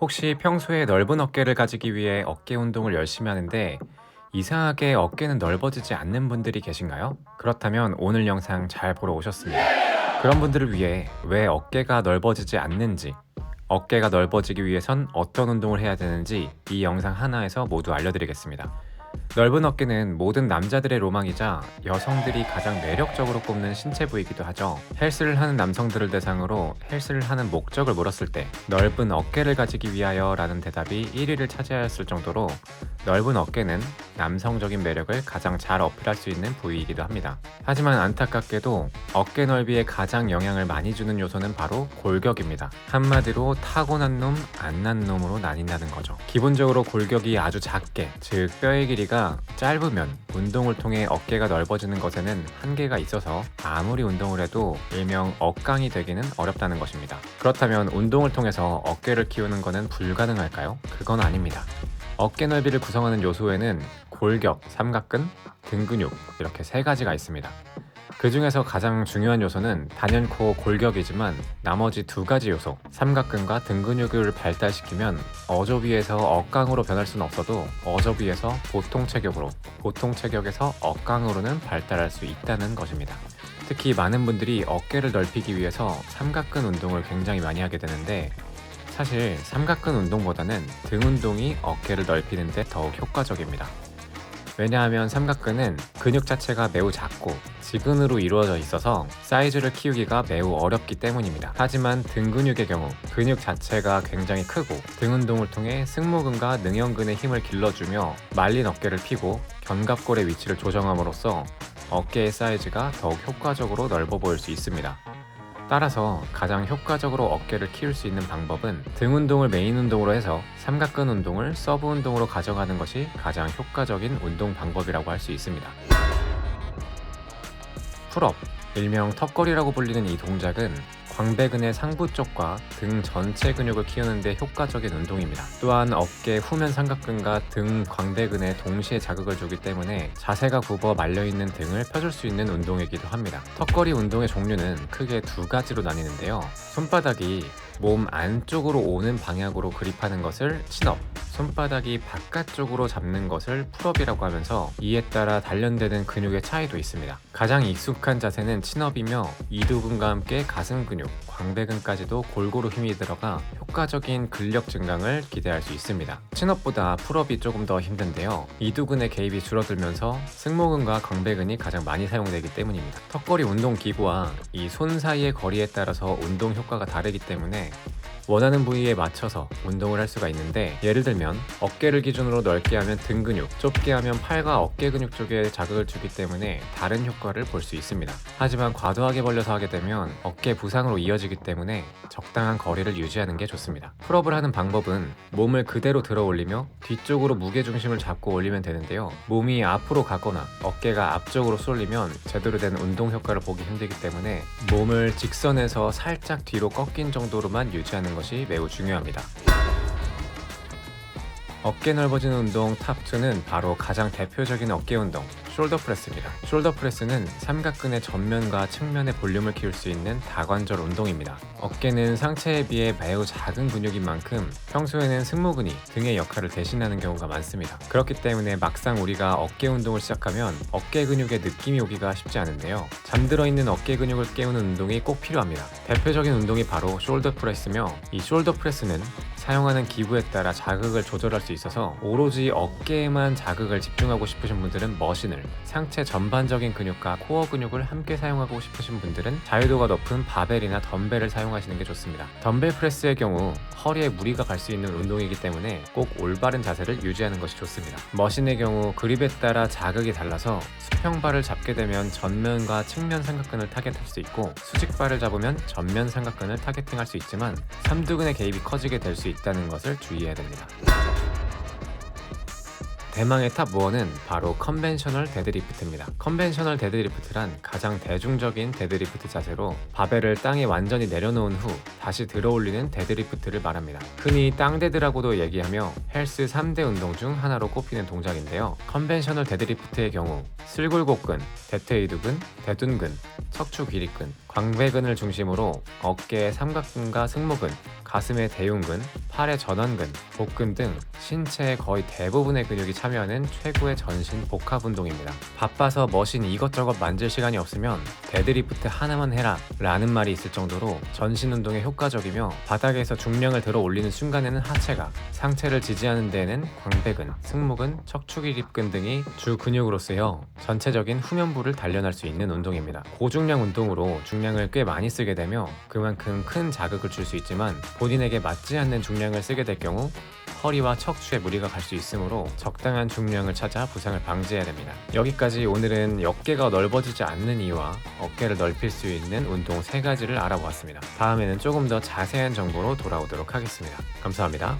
혹시 평소에 넓은 어깨를 가지기 위해 어깨 운동을 열심히 하는데 이상하게 어깨는 넓어지지 않는 분들이 계신가요? 그렇다면 오늘 영상 잘 보러 오셨습니다. 그런 분들을 위해 왜 어깨가 넓어지지 않는지, 어깨가 넓어지기 위해선 어떤 운동을 해야 되는지 이 영상 하나에서 모두 알려드리겠습니다. 넓은 어깨는 모든 남자들의 로망이자 여성들이 가장 매력적으로 꼽는 신체 부위이기도 하죠. 헬스를 하는 남성들을 대상으로 헬스를 하는 목적을 물었을 때 넓은 어깨를 가지기 위하여 라는 대답이 1위를 차지하였을 정도로 넓은 어깨는 남성적인 매력을 가장 잘 어필할 수 있는 부위이기도 합니다. 하지만 안타깝게도 어깨 넓이에 가장 영향을 많이 주는 요소는 바로 골격입니다. 한마디로 타고난 놈, 안 난 놈으로 나뉜다는 거죠. 기본적으로 골격이 아주 작게, 즉 뼈의 길이가 짧으면 운동을 통해 어깨가 넓어지는 것에는 한계가 있어서 아무리 운동을 해도 일명 억강이 되기는 어렵다는 것입니다. 그렇다면 운동을 통해서 어깨를 키우는 것은 불가능할까요? 그건 아닙니다. 어깨 넓이를 구성하는 요소에는 골격, 삼각근, 등 근육 이렇게 세 가지가 있습니다. 그 중에서 가장 중요한 요소는 단연코 골격이지만 나머지 두 가지 요소, 삼각근과 등 근육을 발달시키면 어조비에서 억강으로 변할 수는 없어도 어조비에서 보통 체격으로, 보통 체격에서 억강으로는 발달할 수 있다는 것입니다. 특히 많은 분들이 어깨를 넓히기 위해서 삼각근 운동을 굉장히 많이 하게 되는데 사실 삼각근 운동보다는 등 운동이 어깨를 넓히는 데 더욱 효과적입니다. 왜냐하면 삼각근은 근육 자체가 매우 작고 지근으로 이루어져 있어서 사이즈를 키우기가 매우 어렵기 때문입니다. 하지만 등 근육의 경우 근육 자체가 굉장히 크고 등 운동을 통해 승모근과 능형근의 힘을 길러주며 말린 어깨를 펴고 견갑골의 위치를 조정함으로써 어깨의 사이즈가 더욱 효과적으로 넓어 보일 수 있습니다. 따라서 가장 효과적으로 어깨를 키울 수 있는 방법은 등 운동을 메인 운동으로 해서 삼각근 운동을 서브 운동으로 가져가는 것이 가장 효과적인 운동 방법이라고 할 수 있습니다. 풀업, 일명 턱걸이라고 불리는 이 동작은 광배근의 상부 쪽과 등 전체 근육을 키우는 데 효과적인 운동입니다. 또한 어깨 후면 삼각근과 등 광배근에 동시에 자극을 주기 때문에 자세가 굽어 말려있는 등을 펴줄 수 있는 운동이기도 합니다. 턱걸이 운동의 종류는 크게 두 가지로 나뉘는데요. 손바닥이 몸 안쪽으로 오는 방향으로 그립하는 것을 친업, 손바닥이 바깥쪽으로 잡는 것을 풀업이라고 하면서 이에 따라 단련되는 근육의 차이도 있습니다. 가장 익숙한 자세는 친업이며 이두근과 함께 가슴 근육, 광배근까지도 골고루 힘이 들어가 효과적인 근력 증강을 기대할 수 있습니다. 친업보다 풀업이 조금 더 힘든데요. 이두근의 개입이 줄어들면서 승모근과 광배근이 가장 많이 사용되기 때문입니다. 턱걸이 운동 기구와 이 손 사이의 거리에 따라서 운동 효과가 다르기 때문에 원하는 부위에 맞춰서 운동을 할 수가 있는데 예를 들면 어깨를 기준으로 넓게 하면 등 근육, 좁게 하면 팔과 어깨 근육 쪽에 자극을 주기 때문에 다른 효과를 볼 수 있습니다. 하지만 과도하게 벌려서 하게 되면 어깨 부상으로 이어지기 때문에 적당한 거리를 유지하는 게 좋습니다. 풀업을 하는 방법은 몸을 그대로 들어 올리며 뒤쪽으로 무게중심을 잡고 올리면 되는데요. 몸이 앞으로 가거나 어깨가 앞쪽으로 쏠리면 제대로 된 운동 효과를 보기 힘들기 때문에 몸을 직선에서 살짝 뒤로 꺾인 정도로만 유지하는 것이 매우 중요합니다. 어깨 넓어지는 운동 탑2는 바로 가장 대표적인 어깨 운동, 숄더 프레스입니다. 숄더 프레스는 삼각근의 전면과 측면의 볼륨을 키울 수 있는 다관절 운동입니다. 어깨는 상체에 비해 매우 작은 근육인 만큼 평소에는 승모근이 등의 역할을 대신하는 경우가 많습니다. 그렇기 때문에 막상 우리가 어깨 운동을 시작하면 어깨 근육에 느낌이 오기가 쉽지 않은데요. 잠들어 있는 어깨 근육을 깨우는 운동이 꼭 필요합니다. 대표적인 운동이 바로 숄더 프레스며 이 숄더 프레스는 사용하는 기구에 따라 자극을 조절할 수 있어서 오로지 어깨에만 자극을 집중하고 싶으신 분들은 머신을, 상체 전반적인 근육과 코어 근육을 함께 사용하고 싶으신 분들은 자유도가 높은 바벨이나 덤벨을 사용하시는 게 좋습니다. 덤벨 프레스의 경우 허리에 무리가 갈 수 있는 운동이기 때문에 꼭 올바른 자세를 유지하는 것이 좋습니다. 머신의 경우 그립에 따라 자극이 달라서 수평발을 잡게 되면 전면과 측면 삼각근을 타겟할 수 있고 수직발을 잡으면 전면 삼각근을 타겟팅할 수 있지만 삼두근의 개입이 커지게 될 수 있다는 것을 주의해야 됩니다. 대망의 탑1은 바로 컨벤셔널 데드리프트입니다. 컨벤셔널 데드리프트란 가장 대중적인 데드리프트 자세로 바벨을 땅에 완전히 내려놓은 후 다시 들어올리는 데드리프트를 말합니다. 흔히 땅데드라고도 얘기하며 헬스 3대 운동 중 하나로 꼽히는 동작인데요. 컨벤셔널 데드리프트의 경우 슬굴곡근, 대퇴이두근, 대둔근, 척추 길이근, 광배근을 중심으로 어깨의 삼각근과 승모근, 가슴의 대흉근, 팔의 전완근, 복근 등 신체의 거의 대부분의 근육이 참여하는 최고의 전신 복합 운동입니다. 바빠서 머신 이것저것 만질 시간이 없으면 데드리프트 하나만 해라 라는 말이 있을 정도로 전신 운동에 효과적이며, 바닥에서 중량을 들어 올리는 순간에는 하체가, 상체를 지지하는 데에는 광배근, 승모근, 척추 길이근 등이 주 근육으로 쓰여 전체적인 후면부를 단련할 수 있는 운동입니다. 고중량 운동으로 중량을 꽤 많이 쓰게 되며 그만큼 큰 자극을 줄 수 있지만, 본인에게 맞지 않는 중량을 쓰게 될 경우 허리와 척추에 무리가 갈 수 있으므로 적당한 중량을 찾아 부상을 방지해야 됩니다. 여기까지 오늘은 어깨가 넓어지지 않는 이유와 어깨를 넓힐 수 있는 운동 3가지를 알아보았습니다. 다음에는 조금 더 자세한 정보로 돌아오도록 하겠습니다. 감사합니다.